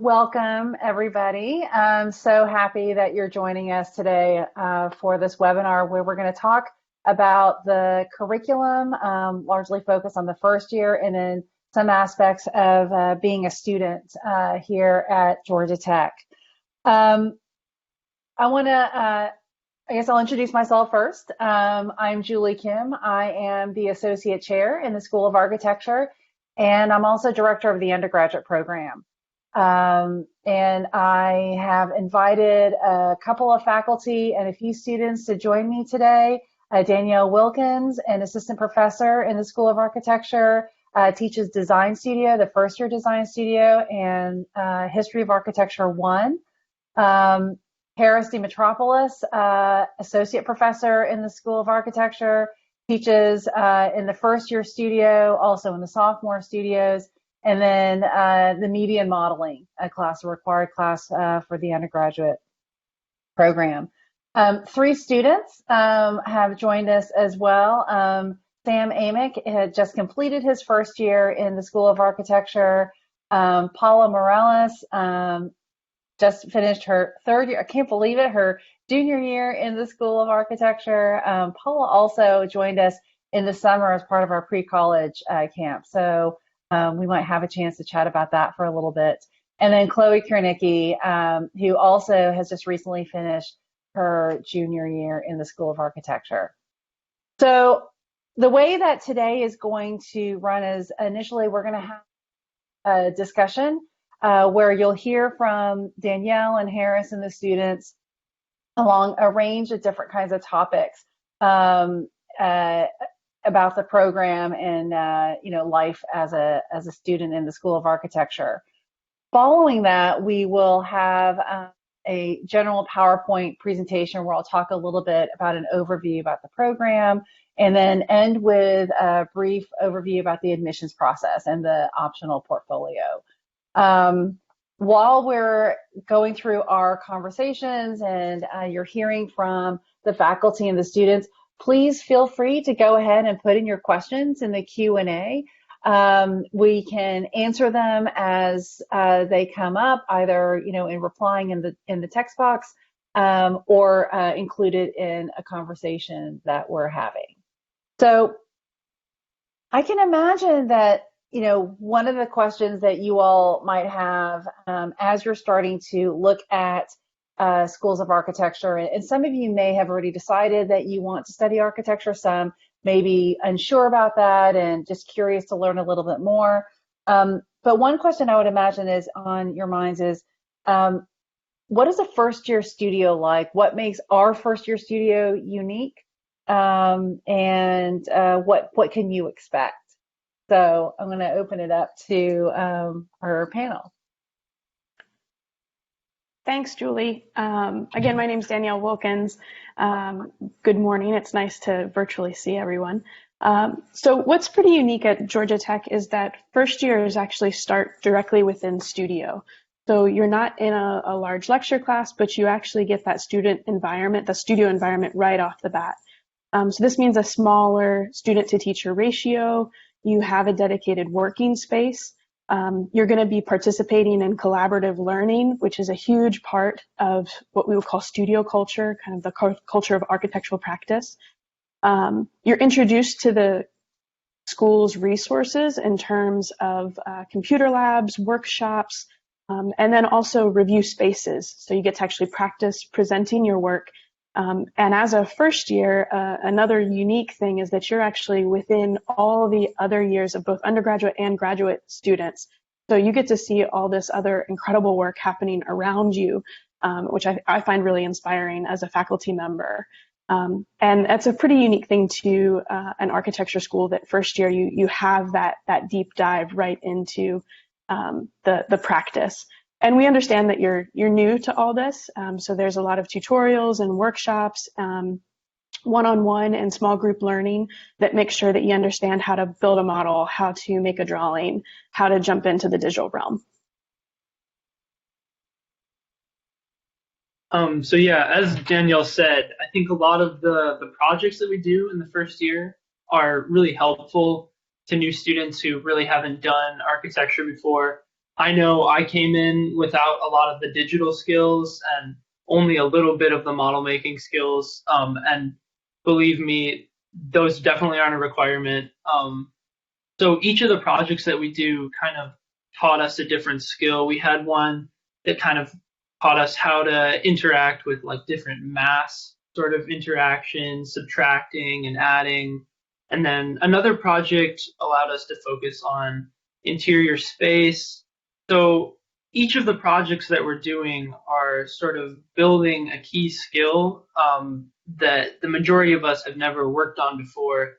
Welcome, everybody. I'm so happy that you're joining us today for this webinar where we're going to talk about the curriculum, largely focused on the first year, and then some aspects of being a student here at Georgia Tech. I guess I'll introduce myself first. I'm Julie Kim. I am the Associate Chair in the School of Architecture, and I'm also Director of the undergraduate program. And I have invited a couple of faculty and a few students to join me today. Danielle Wilkins, an assistant professor in the School of Architecture, teaches Design Studio, the first year Design Studio, and History of Architecture 1. Harris Dimitropoulos, associate professor in the School of Architecture, teaches in the first year studio, also in the sophomore studios, and then the media and modeling, a required class for the undergraduate program. 3 students have joined us as well. Sam Amick had just completed his first year in the School of Architecture. Paula Morales just finished her 3rd year, I can't believe it, her junior year in the School of Architecture. Paula also joined us in the summer as part of our pre-college camp. So we might have a chance to chat about that for a little bit. And then Chloe Kiernicki, who also has just recently finished her junior year in the School of Architecture. So the way that today is going to run is initially we're going to have a discussion where you'll hear from Danielle and Harris and the students along a range of different kinds of topics about the program and life as a student in the School of Architecture. Following that, we will have a general PowerPoint presentation where I'll talk a little bit about an overview about the program, and then end with a brief overview about the admissions process and the optional portfolio. While we're going through our conversations and you're hearing from the faculty and the students, please feel free to go ahead and put in your questions in the Q&A. We can answer them as they come up, either in replying in the text box or included in a conversation that we're having. So I can imagine that one of the questions that you all might have as you're starting to look at schools of architecture, and some of you may have already decided that you want to study architecture, some may be unsure about that and just curious to learn a little bit more. But one question I would imagine is on your minds is, what is a first year studio like? What makes our first year studio unique? And what can you expect? So I'm going to open it up to our panel. Thanks, Julie. Again, my name is Danielle Wilkins. Good morning. It's nice to virtually see everyone. So what's pretty unique at Georgia Tech is that first years actually start directly within studio. So you're not in a large lecture class, but you actually get that student environment, the studio environment right off the bat. So this means a smaller student to teacher ratio. You have a dedicated working space. You're going to be participating in collaborative learning, which is a huge part of what we would call studio culture, kind of the culture of architectural practice. You're introduced to the school's resources in terms of computer labs, workshops, and then also review spaces. So you get to actually practice presenting your work. And as a first year, another unique thing is that you're actually within all the other years of both undergraduate and graduate students. So you get to see all this other incredible work happening around you, which I find really inspiring as a faculty member. And that's a pretty unique thing to an architecture school, that first year you have that deep dive right into the practice. And we understand that you're new to all this, so there's a lot of tutorials and workshops, one-on-one and small group learning that make sure that you understand how to build a model, how to make a drawing, how to jump into the digital realm. So yeah, as Danielle said, I think a lot of the projects that we do in the first year are really helpful to new students who really haven't done architecture before. I know I came in without a lot of the digital skills and only a little bit of the model making skills. And believe me, those definitely aren't a requirement. So each of the projects that we do kind of taught us a different skill. We had one that kind of taught us how to interact with like different mass sort of interactions, subtracting and adding. And then another project allowed us to focus on interior space. So each of the projects that we're doing are sort of building a key skill that the majority of us have never worked on before,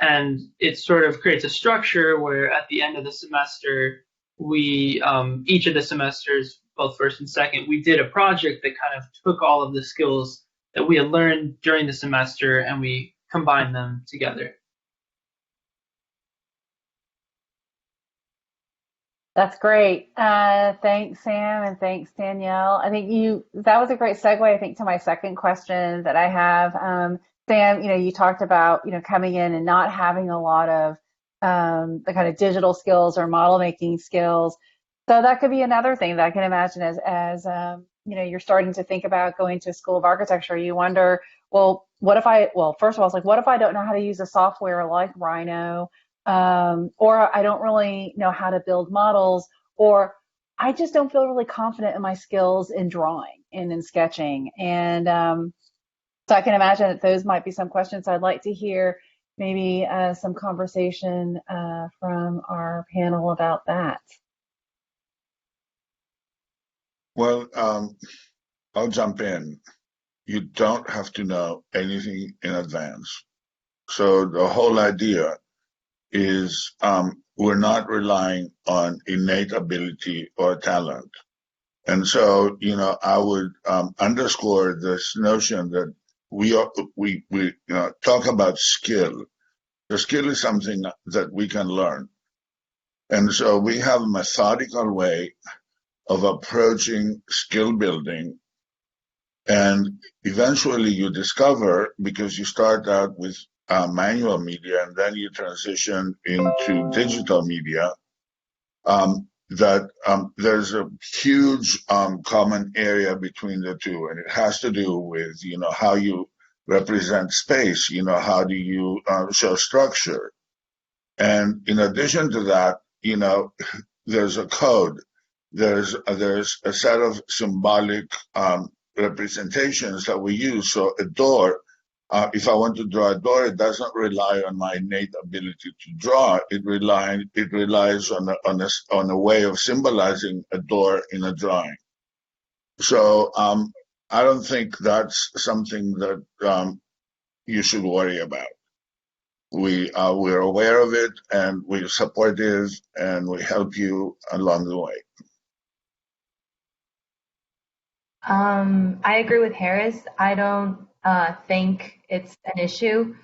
and it sort of creates a structure where at the end of the semester we each of the semesters, both first and second, we did a project that kind of took all of the skills that we had learned during the semester and we combined them together. That's great. Thanks, Sam, and thanks, Danielle. I think that was a great segue, I think, to my second question that I have. Sam, you talked about, coming in and not having a lot of the kind of digital skills or model making skills. So that could be another thing that I can imagine as you're starting to think about going to School of Architecture. You wonder, well, first of all, it's like, what if I don't know how to use a software like Rhino? Or I don't really know how to build models, or I just don't feel really confident in my skills in drawing and in sketching. And so I can imagine that those might be some questions. I'd like to hear maybe some conversation from our panel about that. Well, I'll jump in. You don't have to know anything in advance. So the whole idea is we're not relying on innate ability or talent. And so, I would underscore this notion that we talk about skill. The skill is something that we can learn. And so we have a methodical way of approaching skill building. And eventually you discover, because you start out with manual media and then you transition into digital media, that there's a huge common area between the two. And it has to do with, how you represent space, how do you show structure. And in addition to that, there's a code. There's a set of symbolic representations that we use. So a door, if I want to draw a door, it doesn't rely on my innate ability to draw. It relies on a way of symbolizing a door in a drawing. So I don't think that's something that you should worry about. We're aware of it, and we're supportive, and we help you along the way. I agree with Harris. I don't think it's an issue.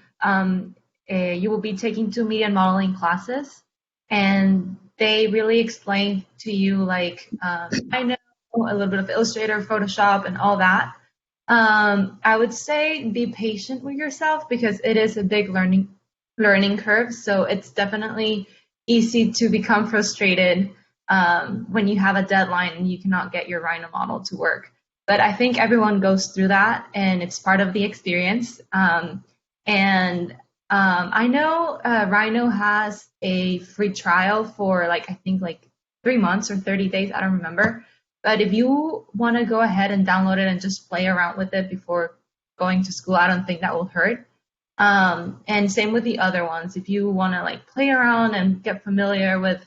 You will be taking 2 media modeling classes, and they really explain to you, like, I know a little bit of Illustrator, Photoshop, and all that. I would say be patient with yourself because it is a big learning curve. So it's definitely easy to become frustrated when you have a deadline and you cannot get your Rhino model to work. But I think everyone goes through that, and it's part of the experience. I know Rhino has a free trial for I think 3 months or 30 days, I don't remember. But if you want to go ahead and download it and just play around with it before going to school, I don't think that will hurt. And same with the other ones. If you want to play around and get familiar with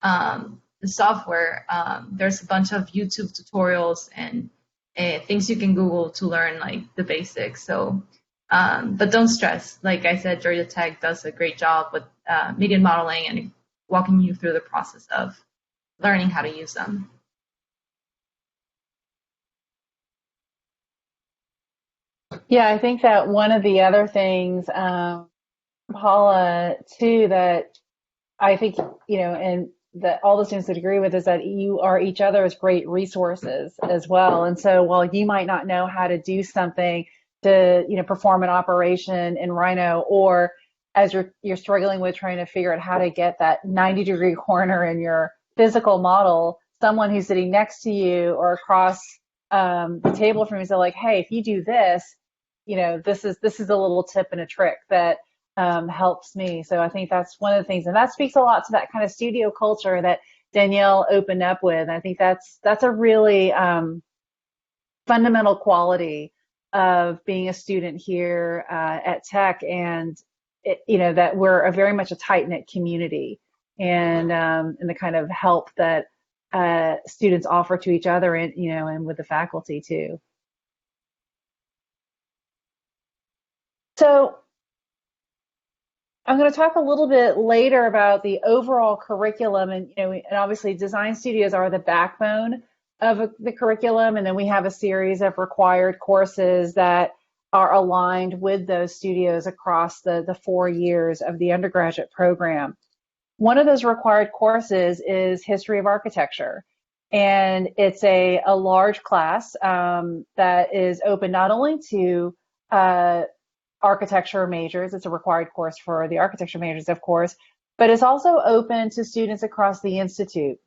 the software, there's a bunch of YouTube tutorials and things you can Google to learn the basics. So, but don't stress. Like I said, Georgia Tech does a great job with media modeling and walking you through the process of learning how to use them. Yeah, I think that one of the other things, Paula, too, that I think, and that all the students would agree with, is that you are each other's great resources as well. And so while you might not know how to do something to, perform an operation in Rhino, or as you're struggling with trying to figure out how to get that 90-degree corner in your physical model, someone who's sitting next to you or across the table from you, say like, hey, if you do this, this is a little tip and a trick that helps me. So I think that's one of the things, and that speaks a lot to that kind of studio culture that Danielle opened up with. And I think that's a really fundamental quality of being a student here at Tech, and that we're very much a tight-knit community, and the kind of help that students offer to each other, and and with the faculty too. So I'm going to talk a little bit later about the overall curriculum, and and obviously design studios are the backbone of the curriculum, and then we have a series of required courses that are aligned with those studios across the 4 years of the undergraduate program. One of those required courses is History of Architecture, and it's a large class that is open not only to architecture majors. It's a required course for the architecture majors, of course, but it's also open to students across the institute.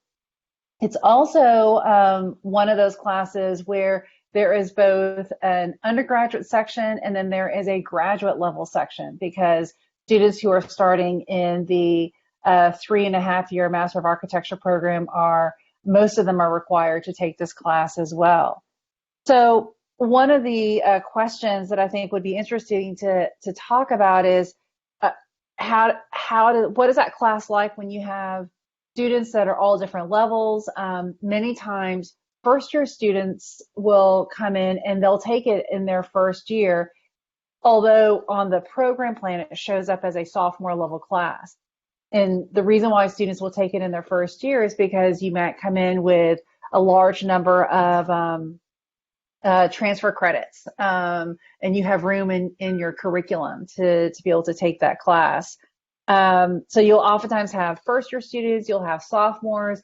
It's also one of those classes where there is both an undergraduate section and then there is a graduate level section, because students who are starting in the 3.5-year Master of Architecture program most of them are required to take this class as well. So one of the questions that I think would be interesting to talk about is what is that class like when you have students that are all different levels? Many times first-year students will come in and they'll take it in their first year, although on the program plan it shows up as a sophomore level class. And the reason why students will take it in their first year is because you might come in with a large number of transfer credits, and you have room in your curriculum to be able to take that class. So you'll oftentimes have first-year students, you'll have sophomores,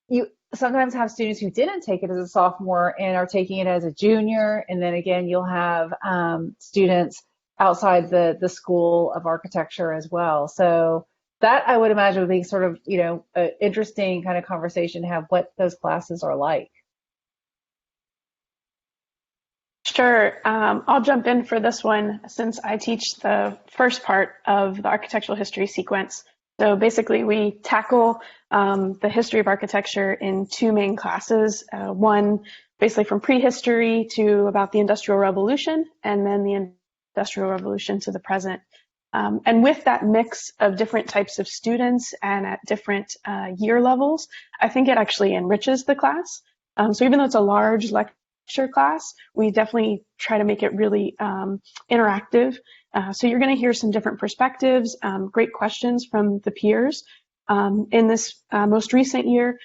you sometimes have students who didn't take it as a sophomore and are taking it as a junior, and then again you'll have students outside the School of Architecture as well. So that, I would imagine, would be sort of an interesting kind of conversation to have what those classes are like. Sure. I'll jump in for this one since I teach the first part of the architectural history sequence. So basically we tackle the history of architecture in 2 main classes. One basically from prehistory to about the Industrial Revolution, and then the Industrial Revolution to the present. And with that mix of different types of students and at different year levels, I think it actually enriches the class. So even though it's a large lecture class, we definitely try to make it really interactive. So you're going to hear some different perspectives, great questions from the peers. In this most recent year,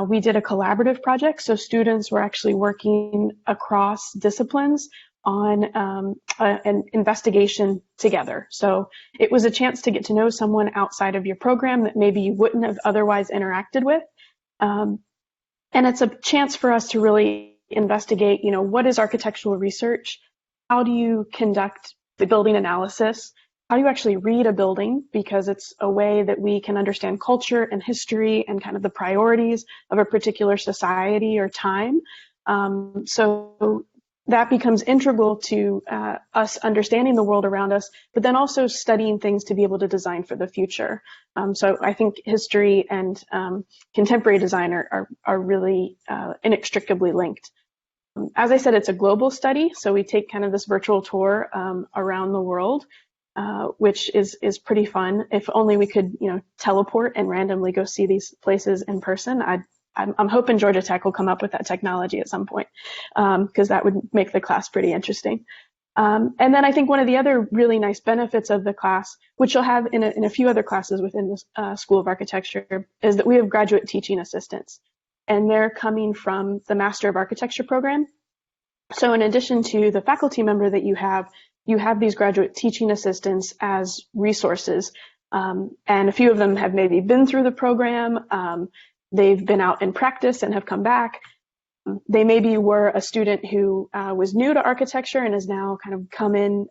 we did a collaborative project. So students were actually working across disciplines on an investigation together. So it was a chance to get to know someone outside of your program that maybe you wouldn't have otherwise interacted with. And it's a chance for us to really investigate, what is architectural research? How do you conduct the building analysis? How do you actually read a building? Because it's a way that we can understand culture and history and kind of the priorities of a particular society or time. So that becomes integral to us understanding the world around us, but then also studying things to be able to design for the future. So I think history and contemporary design are really inextricably linked. As I said, it's a global study, so we take kind of this virtual tour around the world, which is pretty fun. If only we could, teleport and randomly go see these places in person. I'm hoping Georgia Tech will come up with that technology at some point, because that would make the class pretty interesting. And then I think one of the other really nice benefits of the class, which you'll have in a few other classes within the School of Architecture, is that we have graduate teaching assistants, and they're coming from the Master of Architecture program. So in addition to the faculty member that you have these graduate teaching assistants as resources, and a few of them have maybe been through the program. They've been out in practice and have come back. They maybe were a student who was new to architecture and has now kind of come in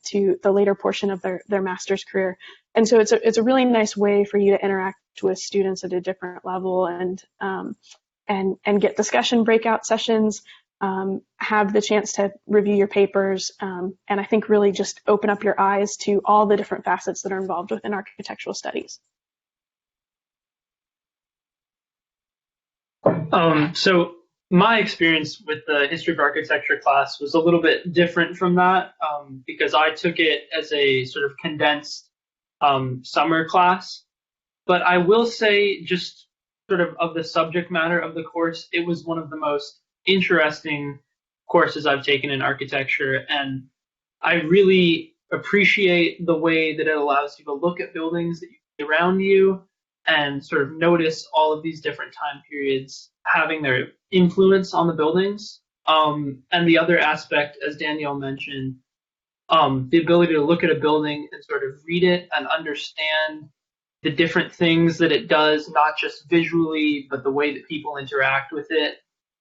to the later portion of their master's career. And so it's a really nice way for you to interact with students at a different level and get discussion breakout sessions, have the chance to review your papers, and I think really just open up your eyes to all the different facets that are involved within architectural studies. So my experience with the History of Architecture class was a little bit different from that, because I took it as a sort of condensed summer class. But I will say, just sort of the subject matter of the course, it was one of the most interesting courses I've taken in architecture, and I really appreciate the way that it allows you to look at buildings that you see around you and sort of notice all of these different time periods having their influence on the buildings. And the other aspect, as Danielle mentioned, the ability to look at a building and sort of read it and understand the different things that it does, not just visually, but the way that people interact with it.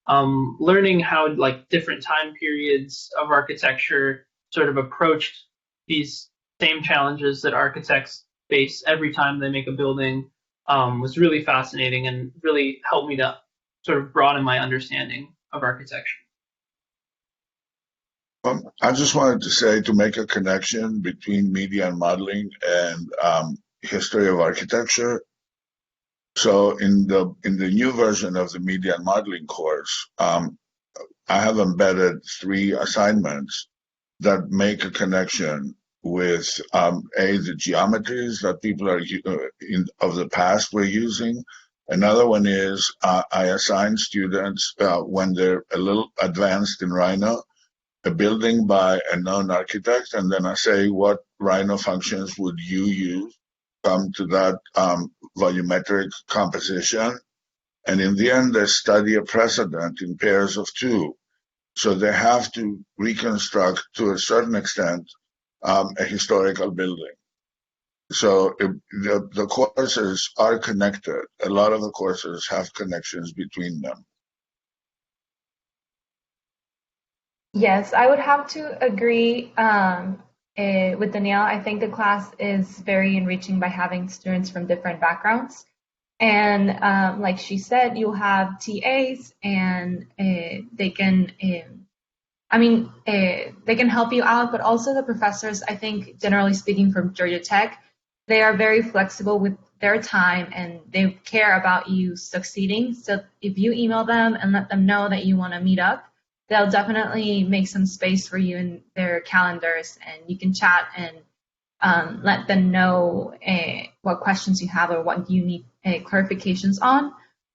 Learning how like different time periods of architecture sort of approached these same challenges that architects face every time they make a building was really fascinating and really helped me to sort of broaden my understanding of architecture. I just wanted to say, to make a connection between media and modeling and history of architecture. So in the new version of the media and modeling course, I have embedded 3 assignments that make a connection with the geometries that people are of the past were using. Another one is I assign students when they're a little advanced in Rhino, a building by a known architect, and then I say, what Rhino functions would you use to come to that volumetric composition? And in the end, they study a precedent in pairs of 2. So they have to reconstruct, to a certain extent, a historical building. So the courses are connected. A lot of the courses have connections between them. Yes, I would have to agree with Danielle. I think the class is very enriching by having students from different backgrounds. And like she said, you'll have TAs and they can, they can help you out, but also the professors, I think, generally speaking from Georgia Tech, they are very flexible with their time and they care about you succeeding. So if you email them and let them know that you want to meet up, they'll definitely make some space for you in their calendars, and you can chat and let them know what questions you have or what you need clarifications on.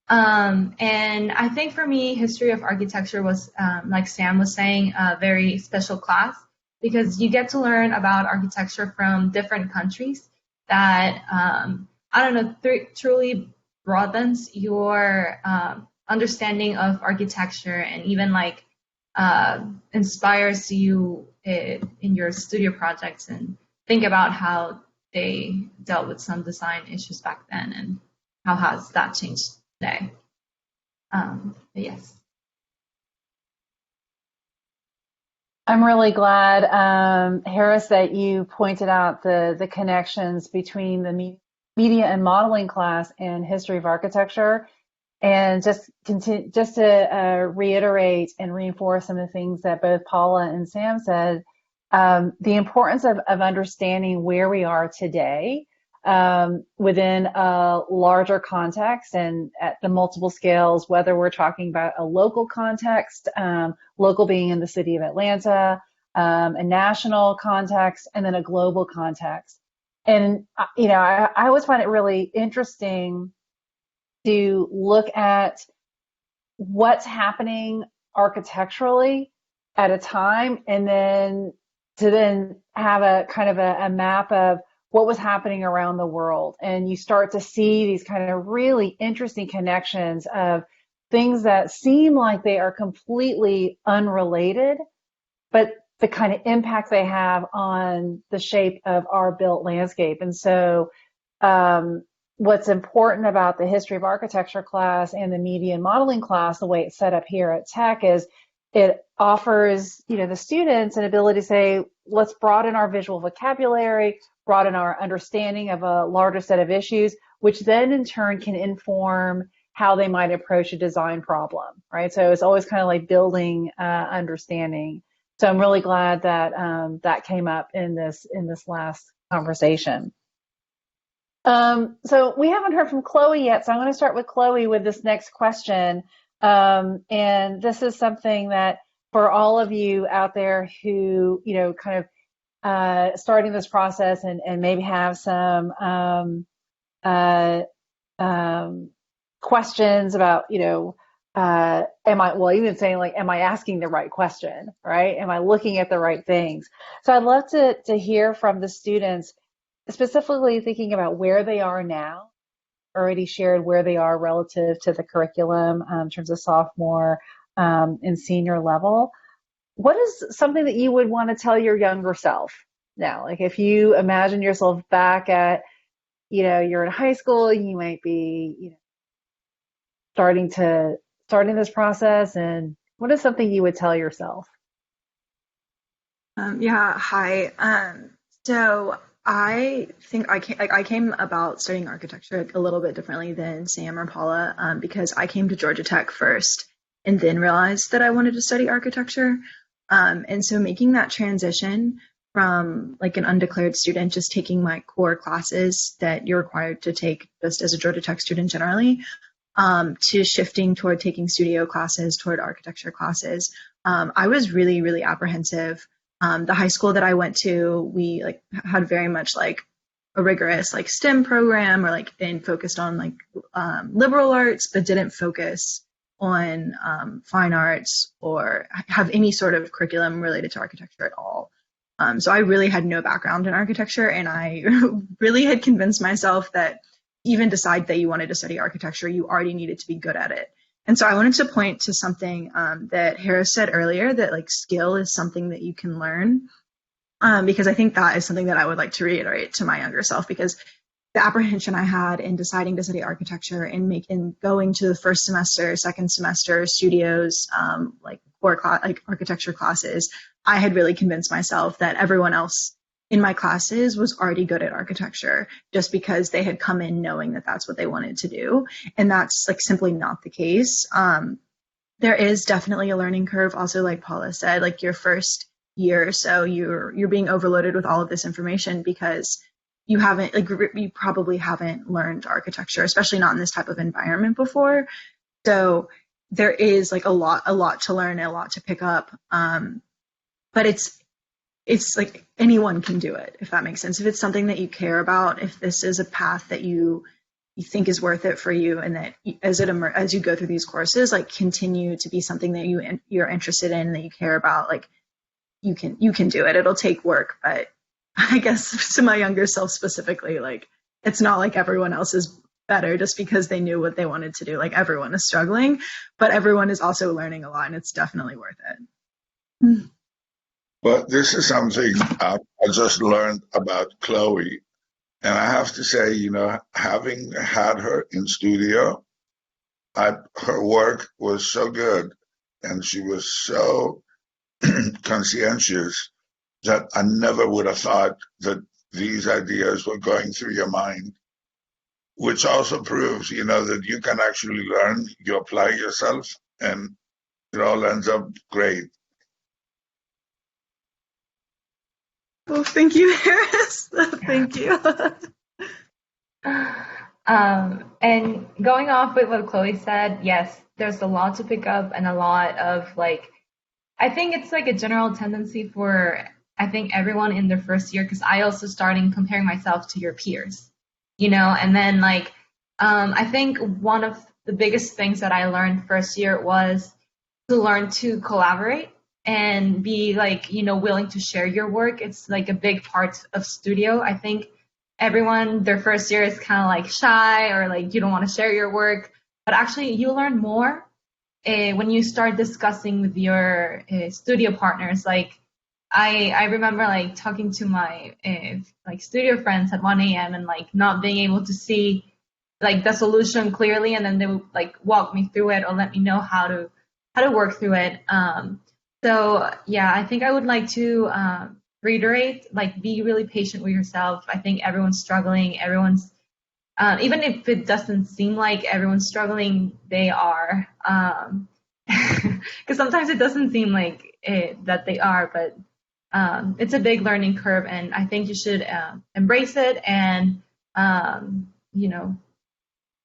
And I think for me, History of Architecture was, like Sam was saying, a very special class because you get to learn about architecture from different countries that, truly broadens your understanding of architecture and even like inspires you in your studio projects and think about how they dealt with some design issues back then and how has that changed today. Yes. I'm really glad, Harris, that you pointed out the connections between the media and modeling class and history of architecture. And just to reiterate and reinforce some of the things that both Paula and Sam said, the importance of understanding where we are today within a larger context and at the multiple scales, whether we're talking about a local context, local being in the city of Atlanta, a national context, and then a global context. And, I always find it really interesting to look at what's happening architecturally at a time and then to then have a kind of a map of what was happening around the world. And you start to see these kind of really interesting connections of things that seem like they are completely unrelated, but the kind of impact they have on the shape of our built landscape. And so what's important about the history of architecture class and the media and modeling class, the way it's set up here at Tech, is it offers, the students an ability to say, let's broaden our visual vocabulary, broaden our understanding of a larger set of issues, which then in turn can inform how they might approach a design problem, right? So it's always kind of like building understanding. So I'm really glad that that came up in this last conversation. So we haven't heard from Chloe yet, so I'm going to start with Chloe with this next question. And this is something that for all of you out there who, kind of starting this process and maybe have some questions about, even saying like, am I asking the right question, right? Am I looking at the right things? So I'd love to hear from the students, specifically thinking about where they are now, already shared where they are relative to the curriculum in terms of sophomore and senior level. What is something that you would want to tell your younger self now? Like if you imagine yourself back at, you're in high school, you might be, starting this process, and what is something you would tell yourself? Hi. So I think I came about studying architecture a little bit differently than Sam or Paula because I came to Georgia Tech first and then realized that I wanted to study architecture. And so making that transition from like an undeclared student, just taking my core classes that you're required to take just as a Georgia Tech student generally, to shifting toward taking studio classes, toward architecture classes, I was really, really apprehensive. The high school that I went to, we had very much like a rigorous like STEM program, or and focused on like liberal arts, but didn't focus on fine arts or have any sort of curriculum related to architecture at all. So I really had no background in architecture, and I really had convinced myself that even decide that you wanted to study architecture, you already needed to be good at it. And so I wanted to point to something that Harris said earlier, that like skill is something that you can learn, because I think that is something that I would like to reiterate to my younger self, because the apprehension I had in deciding to study architecture and going to the first semester, second semester studios, like architecture classes, I had really convinced myself that everyone else in my classes was already good at architecture just because they had come in knowing that that's what they wanted to do. And that's like simply not the case. There is definitely a learning curve. Also, like Paula said, like your first year or so, you're being overloaded with all of this information because you probably haven't learned architecture, especially not in this type of environment before. So there is like a lot to learn, a lot to pick up. But it's like anyone can do it, if that makes sense. If it's something that you care about, if this is a path that you think is worth it for you, and that as you go through these courses, like continue to be something that you're interested in, that you care about, like you can do it. It'll take work, but I guess to my younger self specifically, like it's not like everyone else is better just because they knew what they wanted to do. Like everyone is struggling, but everyone is also learning a lot, and it's definitely worth it. Well, this is something I just learned about Chloe. And I have to say, having had her in studio, her work was so good and she was so conscientious that I never would have thought that these ideas were going through your mind, which also proves, that you can actually learn, you apply yourself, and it all ends up great. Well, thank you, Harris. Thank you. And going off with what Chloe said, yes, there's a lot to pick up and a lot of I think it's like a general tendency for, I think, everyone in their first year, because I also started comparing myself to your peers, and then I think one of the biggest things that I learned first year was to learn to collaborate and be willing to share your work. It's like a big part of studio. I think everyone, their first year is kind of shy, or you don't want to share your work, but actually you learn more when you start discussing with your studio partners. I remember talking to my studio friends at 1 a.m. and not being able to see the solution clearly, and then they would walk me through it or let me know how to work through it. So yeah, I think I would like to reiterate, be really patient with yourself. I think everyone's struggling. Everyone's even if it doesn't seem like everyone's struggling, they are. Because sometimes it doesn't seem like that they are, but it's a big learning curve, and I think you should embrace it and, you know,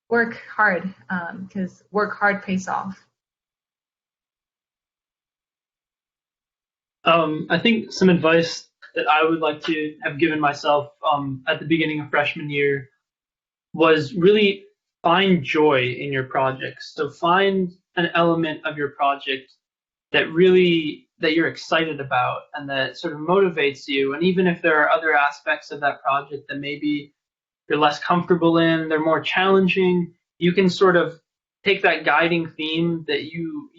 work hard, because work hard pays off. I think some advice that I would like to have given myself at the beginning of freshman year was really find joy in your projects. So find an element of your project that you're excited about and that sort of motivates you. And even if there are other aspects of that project that maybe you're less comfortable in, they're more challenging, you can sort of take that guiding theme that you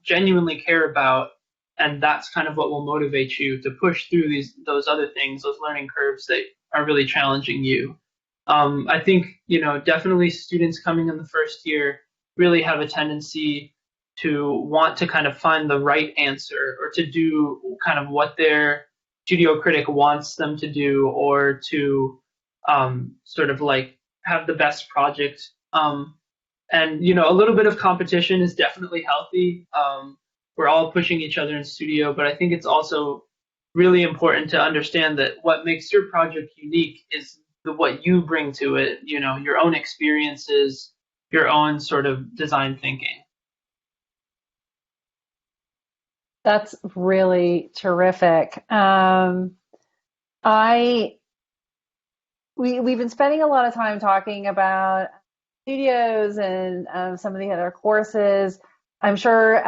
genuinely care about, and that's kind of what will motivate you to push through those other things, those learning curves that are really challenging you. I think, definitely students coming in the first year really have a tendency to want to kind of find the right answer, or to do kind of what their studio critic wants them to do, or to sort of like have the best project. And a little bit of competition is definitely healthy. We're all pushing each other in studio, but I think it's also really important to understand that what makes your project unique is what you bring to it, your own experiences, your own sort of design thinking. That's really terrific. We've been spending a lot of time talking about studios and some of the other courses. I'm sure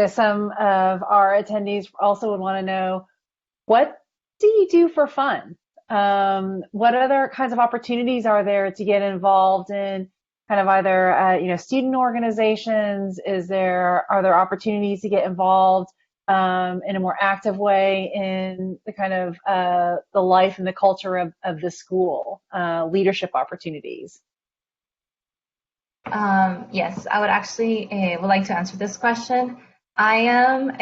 some of our attendees also would want to know, what do you do for fun? What other kinds of opportunities are there to get involved in kind of either student organizations? Are there opportunities to get involved in a more active way in the kind of the life and the culture of the school, leadership opportunities? Yes, I would actually would like to answer this question. I am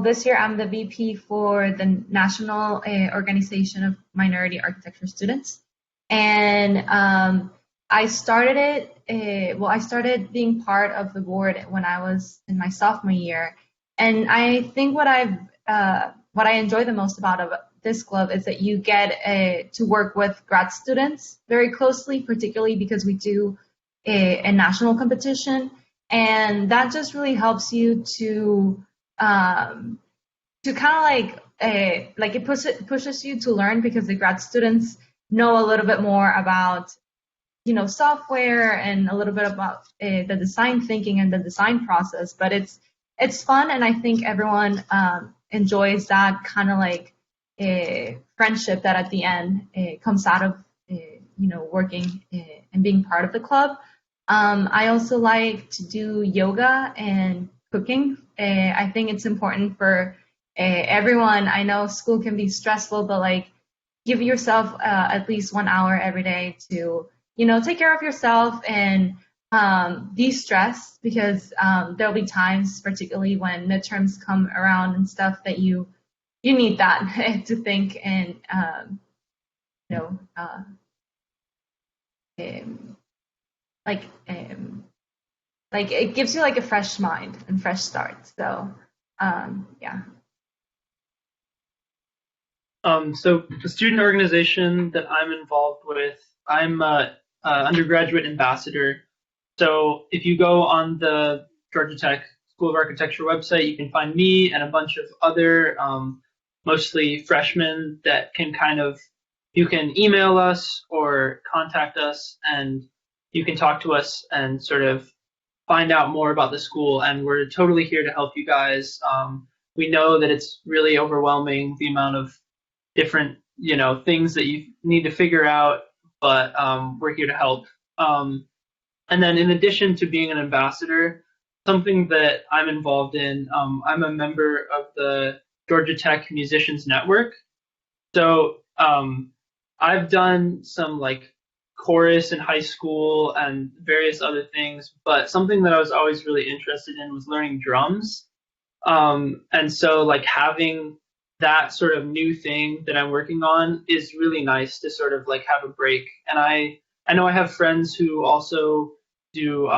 this year I'm the VP for the National Organization of Minority Architecture Students, and I started it. I started being part of the board when I was in my sophomore year, and I think what I enjoy the most about this club is that you get to work with grad students very closely, particularly because we do a national competition, and that just really helps you to kind of like it pushes you to learn, because the grad students know a little bit more about software and a little bit about the design thinking and the design process. But it's fun, and I think everyone enjoys that kind of like friendship that at the end comes out of working and being part of the club. I also like to do yoga and cooking. I think it's important for everyone. I know school can be stressful, but like give yourself at least 1 hour every day to take care of yourself and de-stress, because there'll be times, particularly when midterms come around and stuff, that you need that to think and like it gives you like a fresh mind and fresh start. So yeah. So the student organization that I'm involved with, I'm a undergraduate ambassador. So if you go on the Georgia Tech School of Architecture website, you can find me and a bunch of other, mostly freshmen, that you can email us or contact us, and you can talk to us and sort of find out more about the school. And we're totally here to help you guys. We know that it's really overwhelming, the amount of different, things that you need to figure out, but we're here to help. And then in addition to being an ambassador, something that I'm involved in, I'm a member of the Georgia Tech Musicians Network. So I've done some like chorus in high school and various other things, but something that I was always really interested in was learning drums. And so like having that sort of new thing that I'm working on is really nice to sort of like have a break. And I know I have friends who also do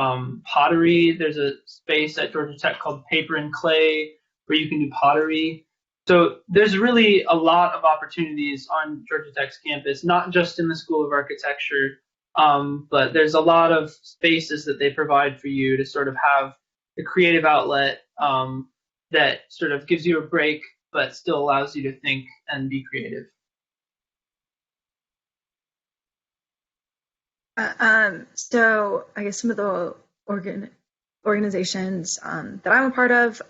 pottery. There's a space at Georgia Tech called Paper and Clay where you can do pottery. So there's really a lot of opportunities on Georgia Tech's campus, not just in the School of Architecture, but there's a lot of spaces that they provide for you to sort of have a creative outlet that sort of gives you a break, but still allows you to think and be creative. So I guess some of the organizations that I'm a part of,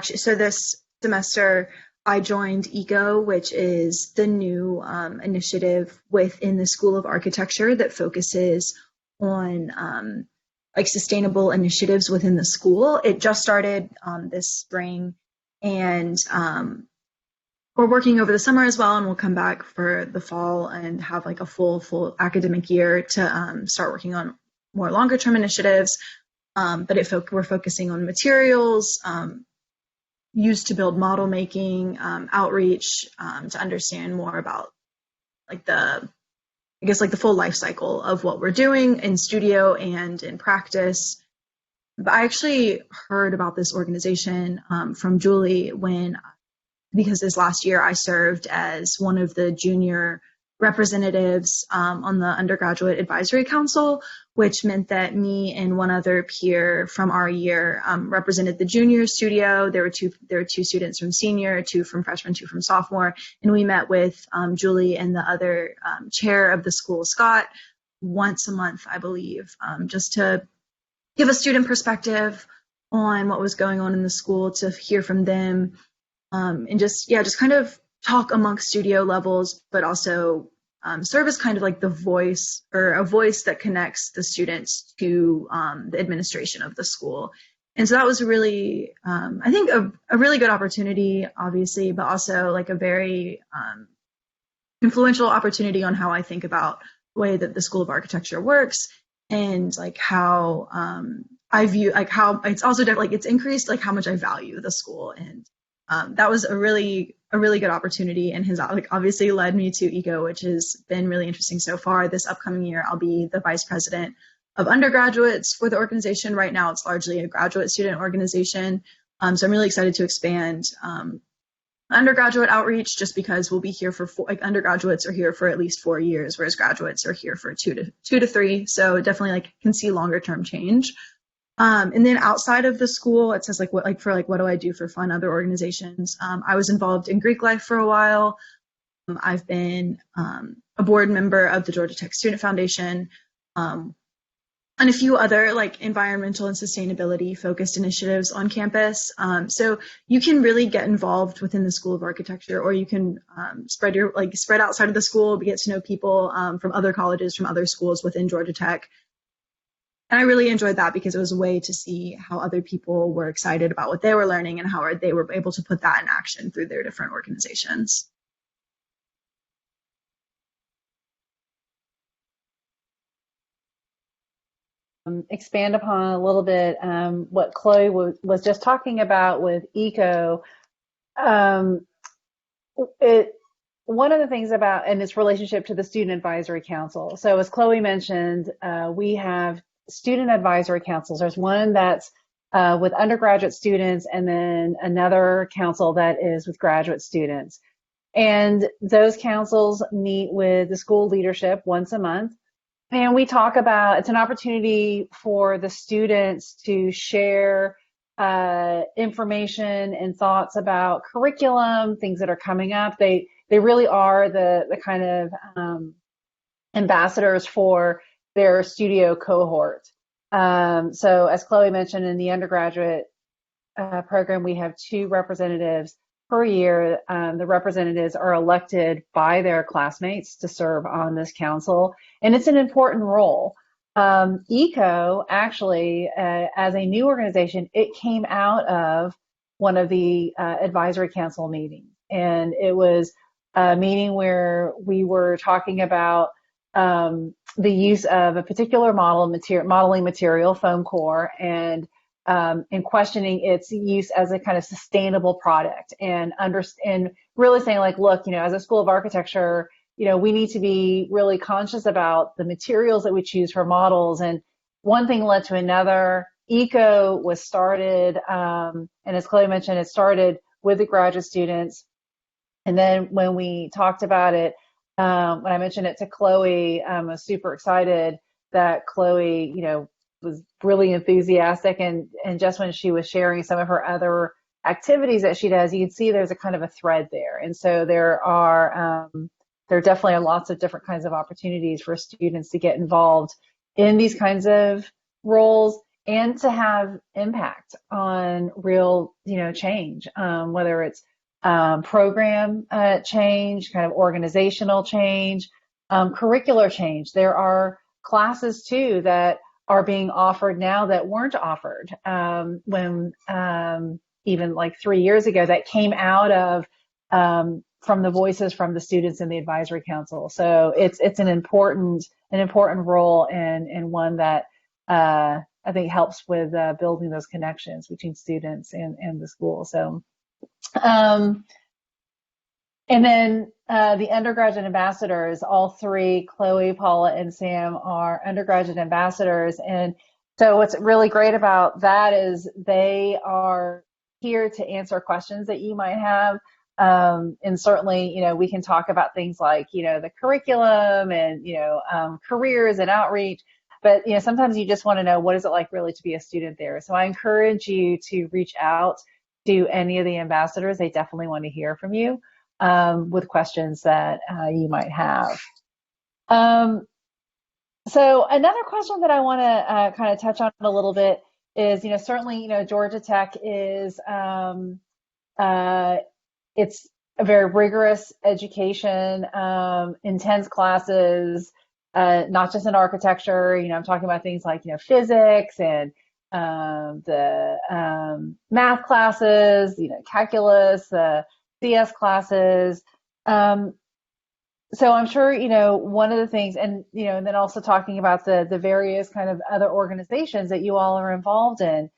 so this semester I joined ECO, which is the new initiative within the School of Architecture that focuses on like sustainable initiatives within the school. It just started this spring, and we're working over the summer as well, and we'll come back for the fall and have like a full academic year to start working on more longer term initiatives. But we're focusing on materials used to build model making, outreach, to understand more about like the full life cycle of what we're doing in studio and in practice. But I actually heard about this organization from Julie because this last year I served as one of the junior representatives on the undergraduate advisory council, which meant that me and one other peer from our year represented the junior studio. There were two students from senior, two from freshman, two from sophomore, and we met with Julie and the other chair of the school, Scott, once a month, I believe, just to give a student perspective on what was going on in the school, to hear from them, and just kind of talk amongst studio levels, but also serve as kind of like the voice, or a voice that connects the students to the administration of the school. And so that was really, I think, a really good opportunity, obviously, but also like a very influential opportunity on how I think about the way that the School of Architecture works, and like how I view, like how it's also like it's increased like how much I value the school. And that was a really good opportunity, and has like obviously led me to ECO, which has been really interesting so far. This upcoming year, I'll be the vice president of undergraduates for the organization. Right now, it's largely a graduate student organization. So I'm really excited to expand undergraduate outreach, just because we'll be here for undergraduates are here for at least 4 years, whereas graduates are here for two to three. So definitely like can see longer term change. And then outside of the school, it says what do I do for fun, other organizations. I was involved in Greek life for a while. I've been a board member of the Georgia Tech Student Foundation, and a few other like environmental and sustainability focused initiatives on campus. So you can really get involved within the School of Architecture, or you can spread outside of the school, get to know people from other colleges, from other schools within Georgia Tech. And I really enjoyed that because it was a way to see how other people were excited about what they were learning and how they were able to put that in action through their different organizations. Expand upon a little bit what Chloe was just talking about with ECO. One of the things about, and its relationship to the Student Advisory Council. So as Chloe mentioned, we have student advisory councils. There's one that's with undergraduate students, and then another council that is with graduate students. And those councils meet with the school leadership once a month. And we talk about, it's an opportunity for the students to share information and thoughts about curriculum, things that are coming up. They really are the kind of ambassadors for their studio cohort. So as Chloe mentioned, in the undergraduate program, we have 2 representatives per year. The representatives are elected by their classmates to serve on this council, and it's an important role. ECO, actually, as a new organization, it came out of one of the advisory council meetings, and it was a meeting where we were talking about the use of a particular modeling material, foam core, and and questioning its use as a kind of sustainable product, and really saying like, look, as a school of architecture, we need to be really conscious about the materials that we choose for models. And one thing led to another. ECO was started, and as Chloe mentioned, it started with the graduate students. And then when we talked about it, when I mentioned it to Chloe, I was super excited that Chloe, was really enthusiastic. And just when she was sharing some of her other activities that she does, you can see there's a kind of a thread there. And so there definitely are lots of different kinds of opportunities for students to get involved in these kinds of roles and to have impact on real, change, whether it's program change, kind of organizational change, curricular change. There are classes too that are being offered now that weren't offered when even like 3 years ago, that came out of from the voices from the students in the advisory council. So it's an important role, and one that I think helps with building those connections between students and the school. So, and then the undergraduate ambassadors, all three, Chloe, Paula, and Sam, are undergraduate ambassadors. And so what's really great about that is they are here to answer questions that you might have. And certainly, we can talk about things like, the curriculum and, careers and outreach. But, sometimes you just want to know, what is it like really to be a student there? So I encourage you to reach out to any of the ambassadors. They definitely want to hear from you with questions that you might have. So another question that I want to kind of touch on a little bit is, certainly, Georgia Tech is, it's a very rigorous education, intense classes, not just in architecture. I'm talking about things like, physics and the math classes, calculus, CS classes. So I'm sure, one of the things, and, and then also talking about the various kind of other organizations that you all are involved in.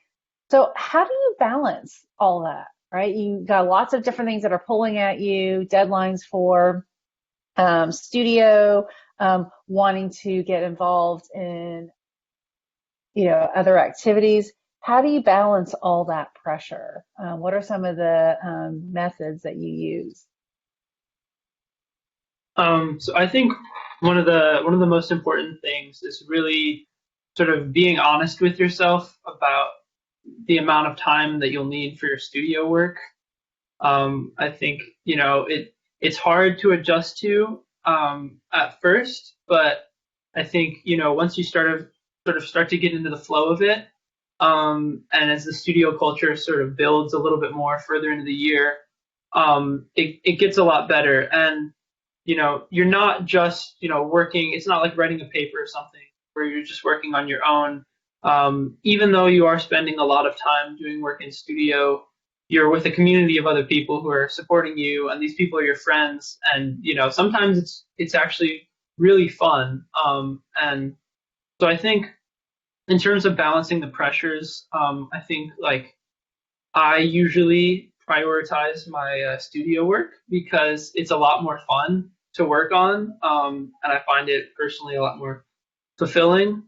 So how do you balance all that, right? You got lots of different things that are pulling at you, deadlines for studio, wanting to get involved in, other activities. How do you balance all that pressure? What are some of the methods that you use? So I think one of the most important things is really sort of being honest with yourself about the amount of time that you'll need for your studio work. I think, it's hard to adjust to at first, but I think, once you start to get into the flow of it, and as the studio culture sort of builds a little bit more further into the year, it gets a lot better. And you're not just, working, it's not like writing a paper or something where you're just working on your own. Even though you are spending a lot of time doing work in studio, you're with a community of other people who are supporting you, and these people are your friends. And, sometimes it's actually really fun. And so I think in terms of balancing the pressures, I think like I usually prioritize my studio work because it's a lot more fun to work on, and I find it personally a lot more fulfilling.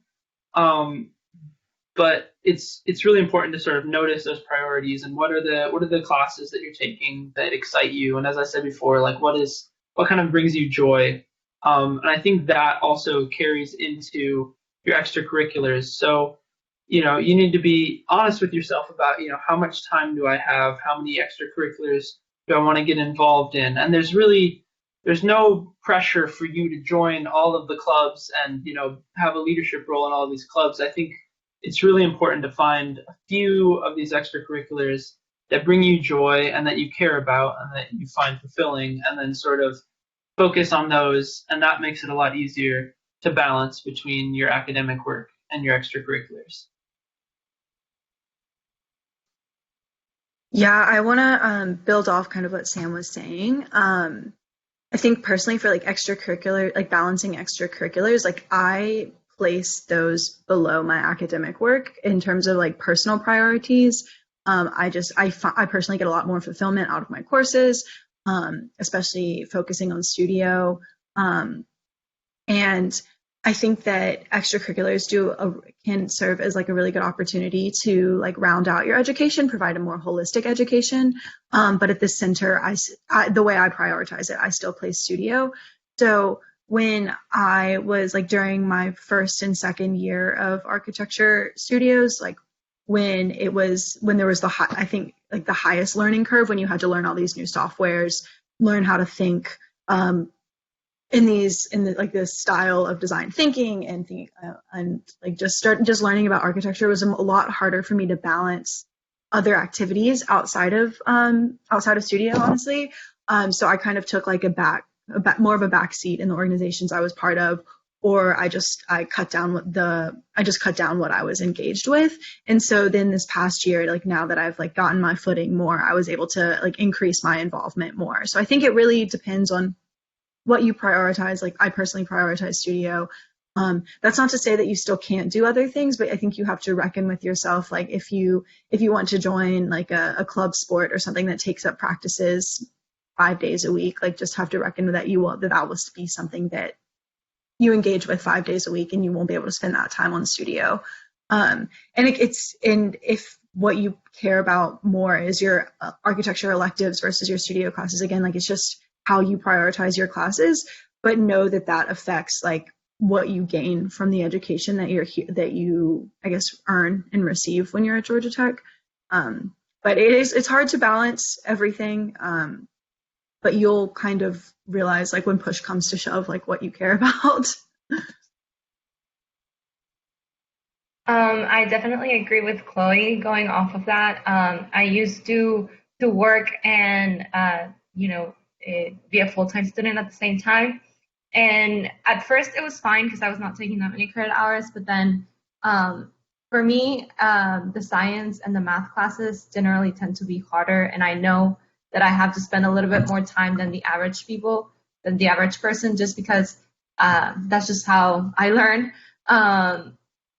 But it's really important to sort of notice those priorities and what are the classes that you're taking that excite you, and as I said before, like what kind of brings you joy, and I think that also carries into your extracurriculars. So you need to be honest with yourself about, how much time do I have? How many extracurriculars do I want to get involved in? And there's no pressure for you to join all of the clubs and, have a leadership role in all of these clubs. I think it's really important to find a few of these extracurriculars that bring you joy and that you care about and that you find fulfilling, and then sort of focus on those. And that makes it a lot easier to balance between your academic work and your extracurriculars. Yeah, I want to build off kind of what Sam was saying. I think personally for like extracurricular, like balancing extracurriculars, like I place those below my academic work in terms of like personal priorities. I personally get a lot more fulfillment out of my courses, especially focusing on studio. And I think that extracurriculars can serve as like a really good opportunity to like round out your education, provide a more holistic education. But at the center, the way I prioritize it, I still play studio. So when I was like during my first and second year of architecture studios, like when there was I think like the highest learning curve, when you had to learn all these new softwares, learn how to think in the style of design thinking and like just learning about architecture was a lot harder for me to balance other activities outside of studio, honestly. So I kind of took like more of a back seat in the organizations I was part of, or I cut down what I was engaged with. And so then this past year, like now that I've like gotten my footing more, I was able to like increase my involvement more. So I think it really depends on what you prioritize. Like I personally prioritize studio. That's not to say that you still can't do other things, but I think you have to reckon with yourself. Like if you want to join like a club sport or something that takes up practices 5 days a week, like just have to reckon that that will be something that you engage with 5 days a week, and you won't be able to spend that time on the studio. And if what you care about more is your architecture electives versus your studio classes, again, like it's just how you prioritize your classes, but know that affects like what you gain from the education that you I guess earn and receive when you're at Georgia Tech. But it's hard to balance everything. But you'll kind of realize like when push comes to shove, like what you care about. I definitely agree with Chloe going off of that. I used to work and, be a full-time student at the same time. And at first it was fine because I was not taking that many credit hours. But then for me, the science and the math classes generally tend to be harder. And I know that I have to spend a little bit more time than the average person, just because that's just how I learn.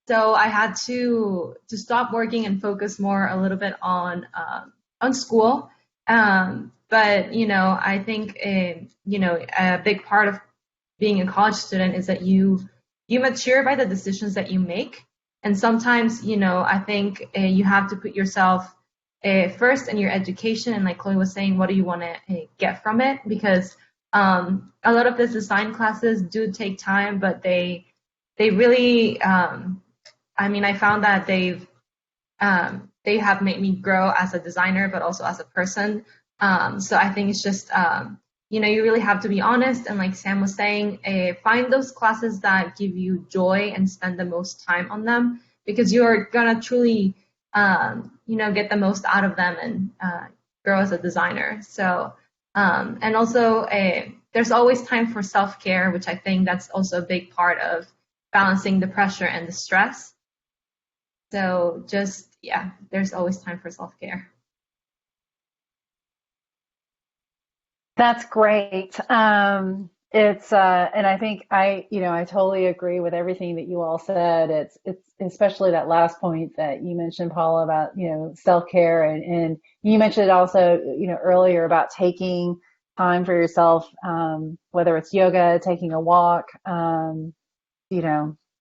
So I had to stop working and focus more a little bit on school. But I think a big part of being a college student is that you mature by the decisions that you make. And sometimes I think you have to put yourself first in your education, and like Chloe was saying, what do you want to get from it? Because a lot of the design classes do take time, but they really I found that they have made me grow as a designer, but also as a person. So I think it's just you really have to be honest, and like Sam was saying, find those classes that give you joy and spend the most time on them, because you're gonna truly get the most out of them and grow as a designer. So, and also there's always time for self-care, which I think that's also a big part of balancing the pressure and the stress. So there's always time for self-care. That's great. It's and I think I totally agree with everything that you all said. It's especially that last point that you mentioned, Paula, about self-care, and you mentioned also earlier about taking time for yourself, whether it's yoga, taking a walk,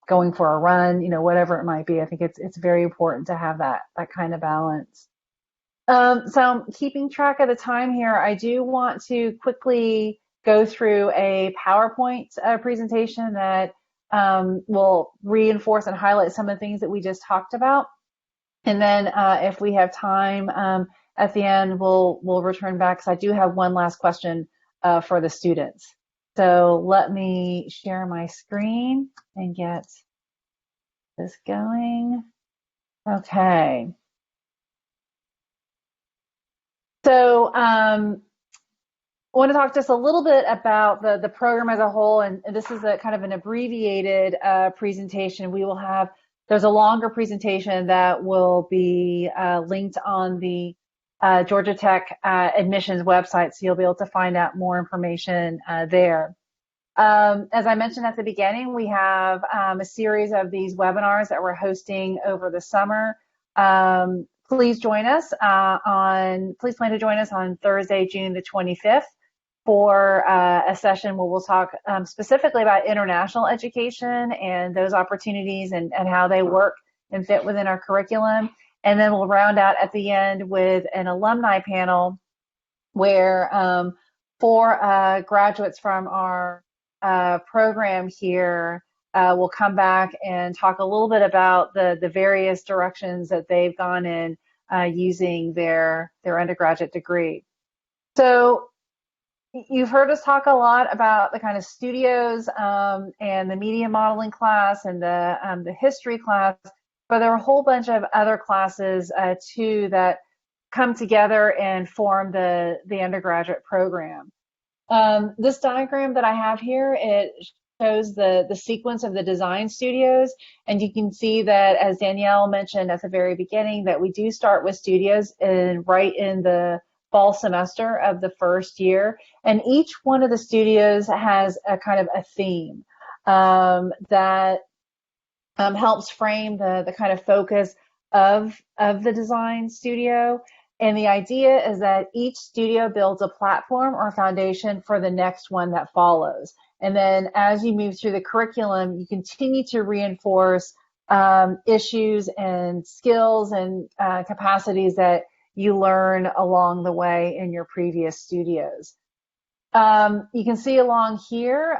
going for a run, whatever it might be. I think it's very important to have that kind of balance. So keeping track of the time here, I do want to quickly go through a PowerPoint presentation that will reinforce and highlight some of the things that we just talked about. And then if we have time at the end, we'll return back, because I do have one last question for the students. So let me share my screen and get this going. Okay. So I want to talk just a little bit about the program as a whole, and this is a kind of an abbreviated presentation. There's a longer presentation that will be linked on the Georgia Tech admissions website, so you'll be able to find out more information there. As I mentioned at the beginning, we have a series of these webinars that we're hosting over the summer. Please join us please plan to join us on Thursday, June the 25th for a session where we'll talk specifically about international education and those opportunities and how they work and fit within our curriculum. And then we'll round out at the end with an alumni panel where 4 graduates from our program here will come back and talk a little bit about the various directions that they've gone in using their undergraduate degree. So you've heard us talk a lot about the kind of studios and the media modeling class and the history class, but there are a whole bunch of other classes too that come together and form the undergraduate program. This diagram that I have here, it shows the sequence of the design studios, and you can see that, as Danielle mentioned at the very beginning, that we do start with studios right in the fall semester of the first year, and each one of the studios has a kind of a theme that helps frame the kind of focus of the design studio. And the idea is that each studio builds a platform or foundation for the next one that follows. And then as you move through the curriculum, you continue to reinforce issues and skills and capacities that you learn along the way in your previous studios. You can see along here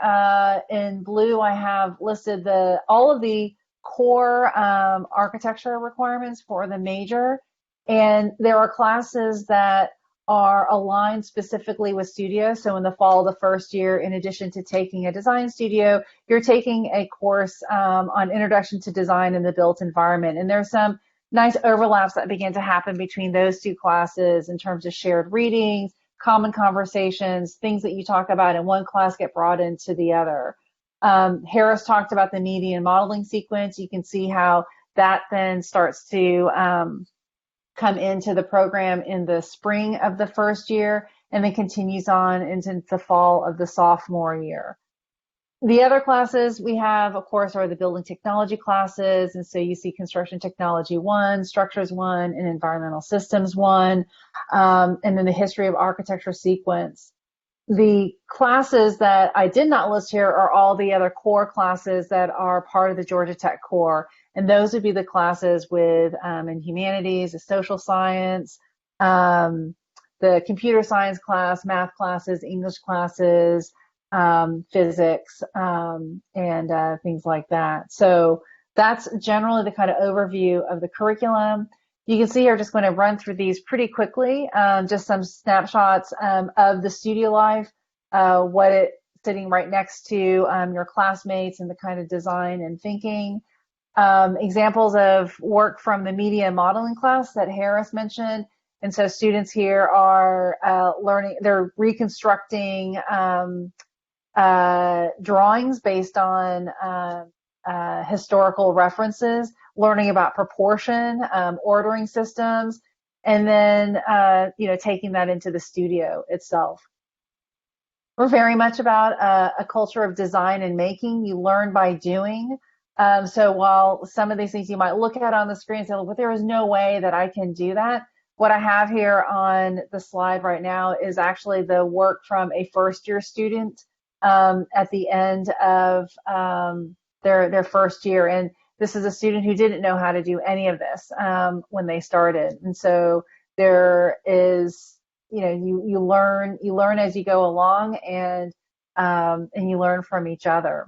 in blue, I have listed all of the core architecture requirements for the major. And there are classes that are aligned specifically with studios. So in the fall of the first year, in addition to taking a design studio, you're taking a course on Introduction to Design in the Built Environment. And there's some nice overlaps that begin to happen between those 2 classes in terms of shared readings, common conversations, things that you talk about in one class get brought into the other. Harris talked about the media and modeling sequence. You can see how that then starts to come into the program in the spring of the first year and then continues on into the fall of the sophomore year. The other classes we have, of course, are the building technology classes. And so you see construction technology 1, structures 1, and environmental systems 1, and then the history of architecture sequence. The classes that I did not list here are all the other core classes that are part of the Georgia Tech core. And those would be the classes with in humanities, the social science, the computer science class, math classes, English classes, physics, and things like that. So that's generally the kind of overview of the curriculum. You can see here, just going to run through these pretty quickly, just some snapshots of the studio life, what it's sitting right next to your classmates and the kind of design and thinking. Examples of work from the media modeling class that Harris mentioned. And so students here are learning, they're reconstructing drawings based on historical references, learning about proportion, ordering systems, and then taking that into the studio itself. We're very much about a culture of design and making. You learn by doing. So while some of these things you might look at on the screen and say, well, but there is no way that I can do that. What I have here on the slide right now is actually the work from a first-year student at the end of their first year. And this is a student who didn't know how to do any of this when they started. And so there is, you learn as you go along, and you learn from each other.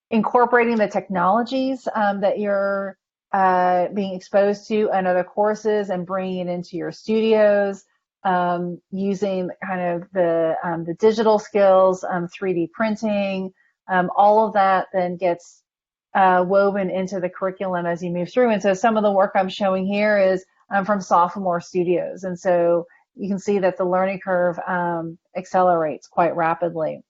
Incorporating the technologies that you're being exposed to in other courses and bringing it into your studios, using kind of the digital skills, 3D printing, all of that then gets woven into the curriculum as you move through. And so some of the work I'm showing here is from sophomore studios. And so you can see that the learning curve accelerates quite rapidly.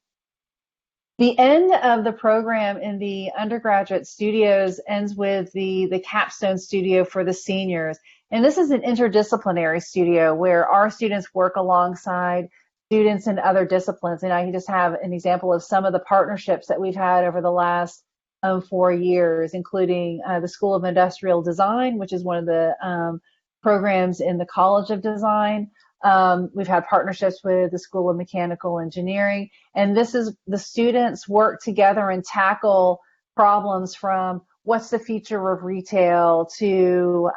The end of the program in the undergraduate studios ends with the capstone studio for the seniors. And this is an interdisciplinary studio where our students work alongside students in other disciplines. And I can just have an example of some of the partnerships that we've had over the last 4 years, including the School of Industrial Design, which is one of the programs in the College of Design. We've had partnerships with the School of Mechanical Engineering, and this is the students work together and tackle problems from what's the future of retail to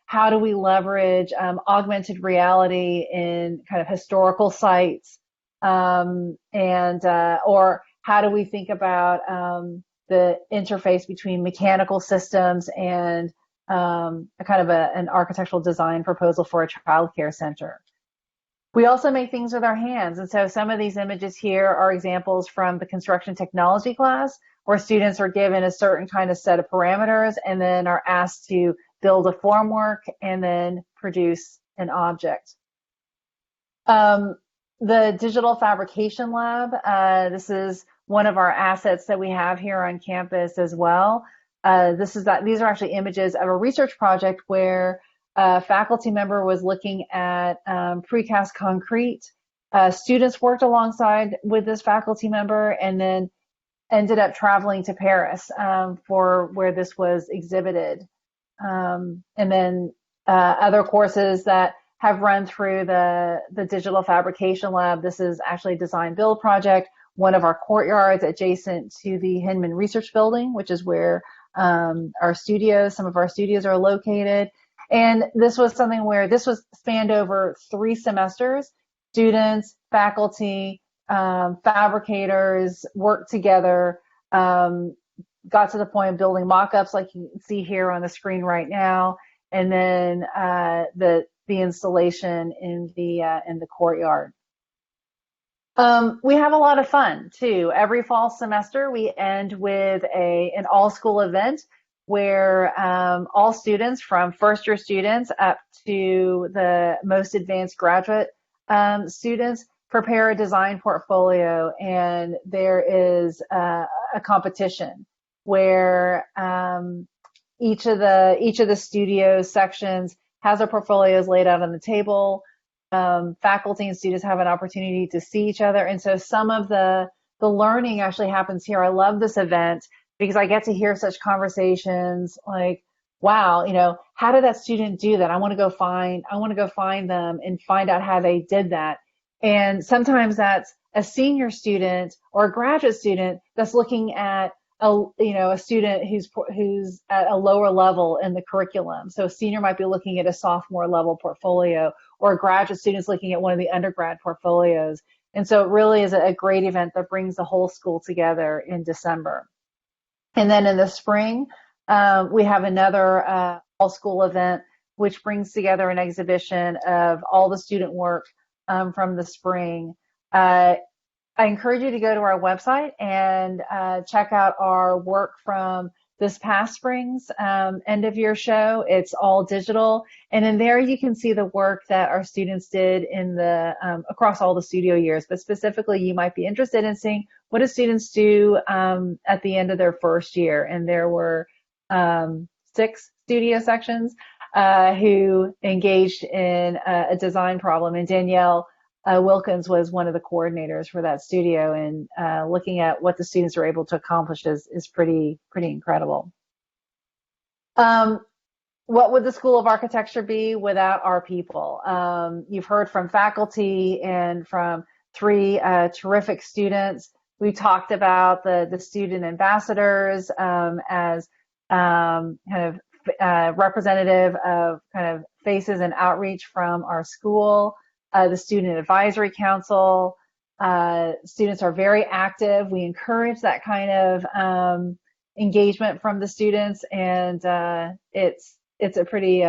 how do we leverage augmented reality in kind of historical sites, or how do we think about the interface between mechanical systems and an architectural design proposal for a childcare center. We also make things with our hands, and so some of these images here are examples from the construction technology class, where students are given a certain kind of set of parameters and then are asked to build a formwork and then produce an object. The Digital Fabrication Lab, this is one of our assets that we have here on campus as well. These are actually images of a research project where a faculty member was looking at precast concrete. Students worked alongside with this faculty member and then ended up traveling to Paris for where this was exhibited. And then other courses that have run through the Digital Fabrication Lab. This is actually a design build project, one of our courtyards adjacent to the Hinman Research Building, which is where some of our studios are located. And this was something where this was spanned over 3 semesters. Students, faculty, fabricators worked together, got to the point of building mock-ups like you can see here on the screen right now, and then the installation in the courtyard. We have a lot of fun too. Every fall semester we end with an all-school event where all students, from first-year students up to the most advanced graduate students, prepare a design portfolio, and there is a competition where each of the studio sections has their portfolios laid out on the table. Faculty and students have an opportunity to see each other, and so some of the learning actually happens here. I love this event because I get to hear such conversations like, wow, how did that student do that? I want to go find them and find out how they did that. And sometimes that's a senior student or a graduate student that's looking at a student who's at a lower level in the curriculum. So a senior might be looking at a sophomore level portfolio, or a graduate student's looking at one of the undergrad portfolios. And so it really is a great event that brings the whole school together in December. And then in the spring, we have another all-school event, which brings together an exhibition of all the student work from the spring. I encourage you to go to our website and check out our work from this past spring's end of year show. It's all digital, and in there you can see the work that our students did in the across all the studio years. But specifically, you might be interested in seeing what do students do at the end of their first year, and there were 6 studio sections who engaged in a design problem, and Danielle Wilkins was one of the coordinators for that studio, and looking at what the students were able to accomplish is pretty incredible. What would the School of Architecture be without our people? You've heard from faculty and from 3 terrific students. We talked about the student ambassadors as representative of kind of faces and outreach from our school. The Student Advisory Council. Students are very active. We encourage that kind of engagement from the students, and it's a pretty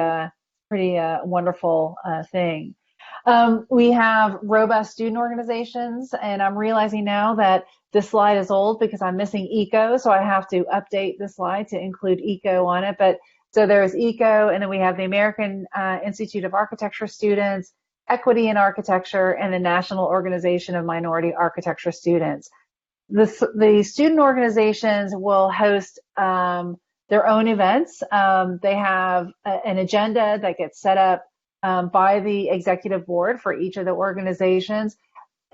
wonderful thing. We have robust student organizations, and I'm realizing now that this slide is old because I'm missing ECO, so I have to update the slide to include ECO on it. But so there's ECO, and then we have the American Institute of Architecture Students, Equity in Architecture, and the National Organization of Minority Architecture Students. The student organizations will host their own events. They have an agenda that gets set up by the executive board for each of the organizations.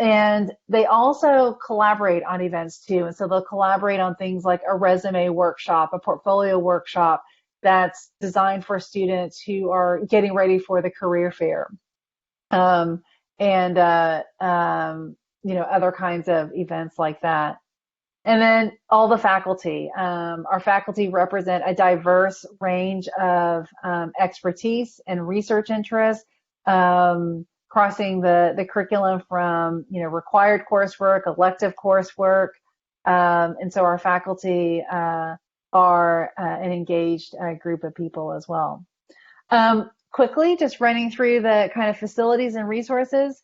And they also collaborate on events too. And so they'll collaborate on things like a resume workshop, a portfolio workshop that's designed for students who are getting ready for the career fair. And other kinds of events like that. And then all the faculty. Our faculty represent a diverse range of expertise and research interests, crossing the curriculum from required coursework, elective coursework, and so our faculty are an engaged group of people as well. Quickly, just running through the kind of facilities and resources.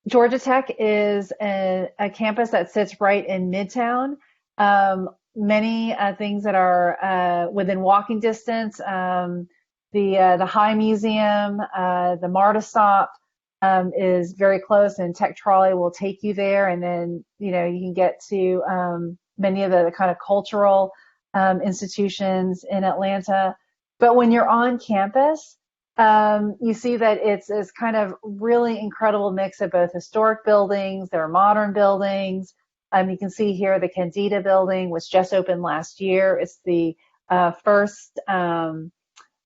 Georgia Tech is a campus that sits right in Midtown. Many things that are within walking distance. The High Museum, the MARTA stop is very close, and Tech Trolley will take you there. And then you can get to many of the kind of cultural institutions in Atlanta. But when you're on campus, you see that it's kind of really incredible mix of both historic buildings, there are modern buildings. You can see here the Candida building, which just opened last year. It's the first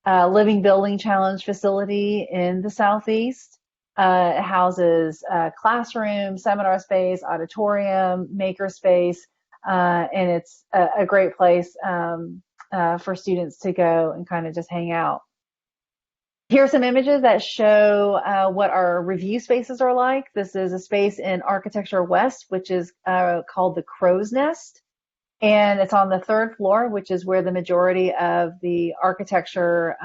Living Building Challenge facility in the Southeast. It houses classroom, seminar space, auditorium, maker space, and it's a great place for students to go and kind of just hang out. Here are some images that show what our review spaces are like. This is a space in Architecture West, which is called the Crow's Nest. And it's on the 3rd floor, which is where the majority of the architecture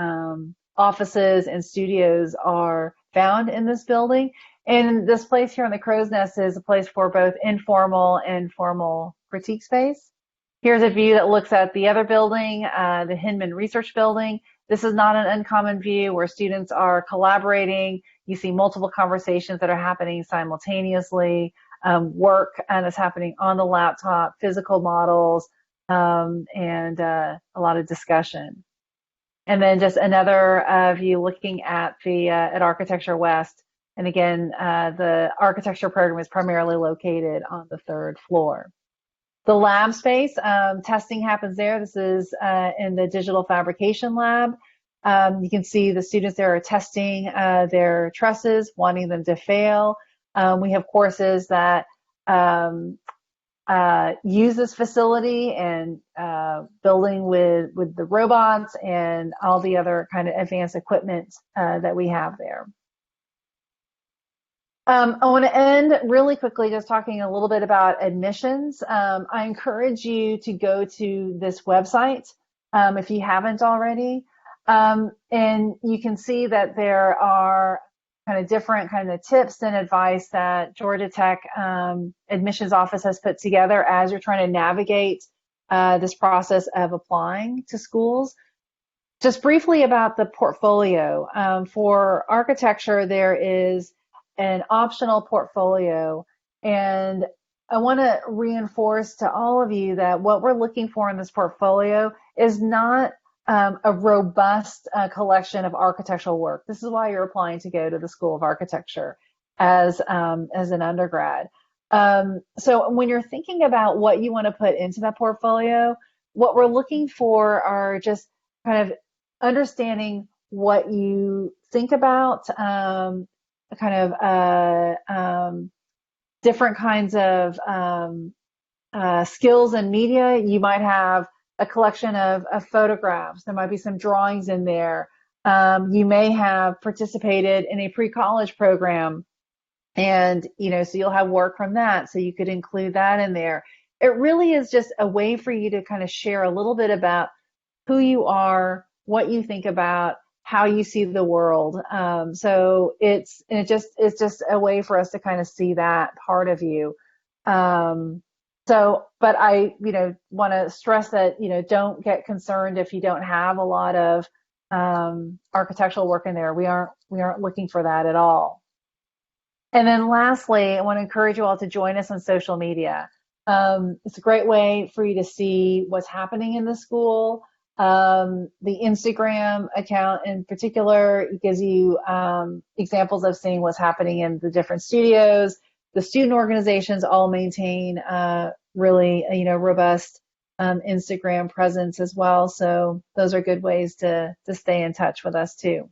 offices and studios are found in this building. And this place here on the Crow's Nest is a place for both informal and formal critique space. Here's a view that looks at the other building, the Hinman Research Building. This is not an uncommon view where students are collaborating. You see multiple conversations that are happening simultaneously, work that's happening on the laptop, physical models, and a lot of discussion. And then just another view looking at at Architecture West. And again, the architecture program is primarily located on the 3rd floor. The lab space, testing happens there. This is in the digital fabrication lab. You can see the students there are testing their trusses, wanting them to fail. We have courses that use this facility and building with the robots and all the other kind of advanced equipment that we have there. I want to end really quickly just talking a little bit about admissions. I encourage you to go to this website if you haven't already. And you can see that there are kind of different kind of tips and advice that Georgia Tech admissions office has put together as you're trying to navigate this process of applying to schools. Just briefly about the portfolio. For architecture, there is an optional portfolio, and I want to reinforce to all of you that what we're looking for in this portfolio is not a robust collection of architectural work. This is why you're applying to go to the School of Architecture as an undergrad. So when you're thinking about what you want to put into that portfolio, what we're looking for are just kind of understanding what you think about, different kinds of skills and media. You might have a collection of photographs. There might be some drawings in there. You may have participated in a pre-college program, and so you'll have work from that, so you could include that in there. It really is just a way for you to kind of share a little bit about who you are, what you think about, how you see the world. So it's just a way for us to kind of see that part of you. But I, want to stress that, don't get concerned if you don't have a lot of architectural work in there. We aren't looking for that at all. And then lastly, I want to encourage you all to join us on social media. It's a great way for you to see what's happening in the school. The Instagram account in particular gives you examples of seeing what's happening in the different studios. The student organizations all maintain really, robust Instagram presence as well. So those are good ways to stay in touch with us too.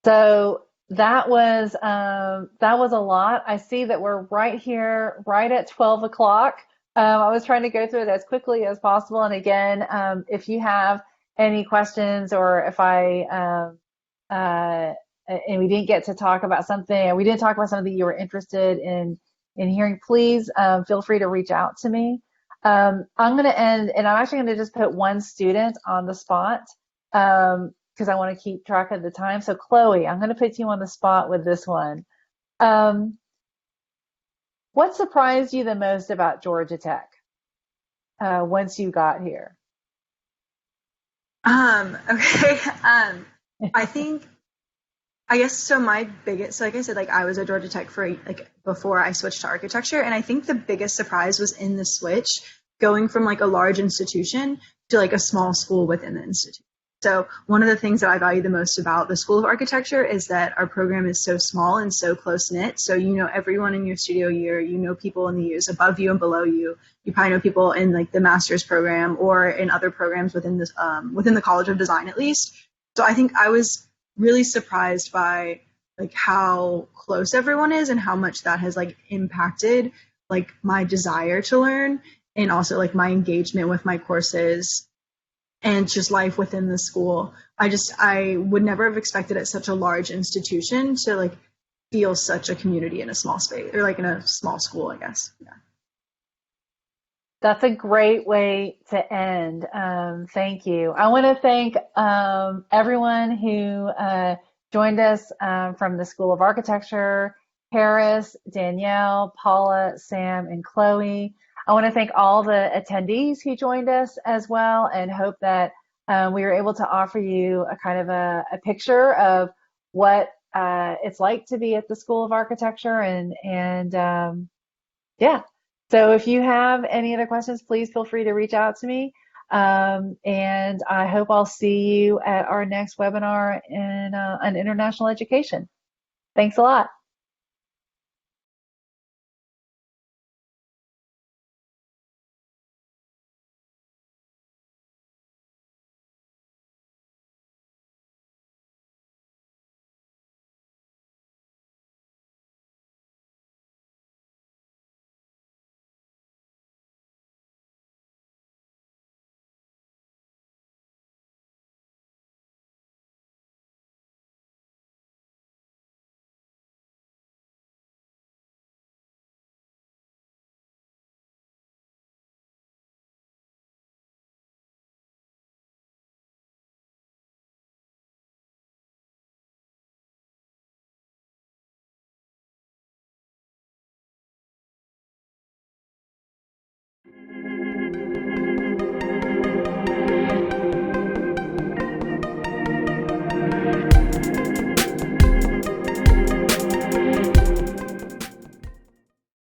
So that was a lot. I see that we're right here, right at 12 o'clock. I was trying to go through it as quickly as possible. And again, if you have any questions, or if and we didn't get to talk about something, and we didn't talk about something you were interested in hearing, please feel free to reach out to me. I'm going to end, and I'm actually going to just put one student on the spot. Because I want to keep track of the time. So Chloe, I'm going to put you on the spot with this one. What surprised you the most about Georgia Tech once you got here? Okay. I guess so. My biggest, so like I said, like I was at Georgia Tech for like before I switched to architecture, and I think the biggest surprise was in the switch, going from like a large institution to like a small school within the institution. So one of the things that I value the most about the School of Architecture is that our program is so small and so close-knit. So you know everyone in your studio year, you know people in the years above you and below you. You probably know people in like the master's program or in other programs within this within the College of Design at least. So I think I was really surprised by like how close everyone is and how much that has like impacted like my desire to learn, and also like my engagement with my courses and just life within the school. I would never have expected at such a large institution to like feel such a community in a small space, or like in a small school, I guess. Yeah. That's a great way to end. Thank you. I want to thank everyone who joined us from the School of Architecture: Paris, Danielle, Paula, Sam, and Chloe. I want to thank all the attendees who joined us as well, and hope that we were able to offer you a kind of a picture of what it's like to be at the School of Architecture. And yeah, so if you have any other questions, please feel free to reach out to me. And I hope I'll see you at our next webinar on international education. Thanks a lot.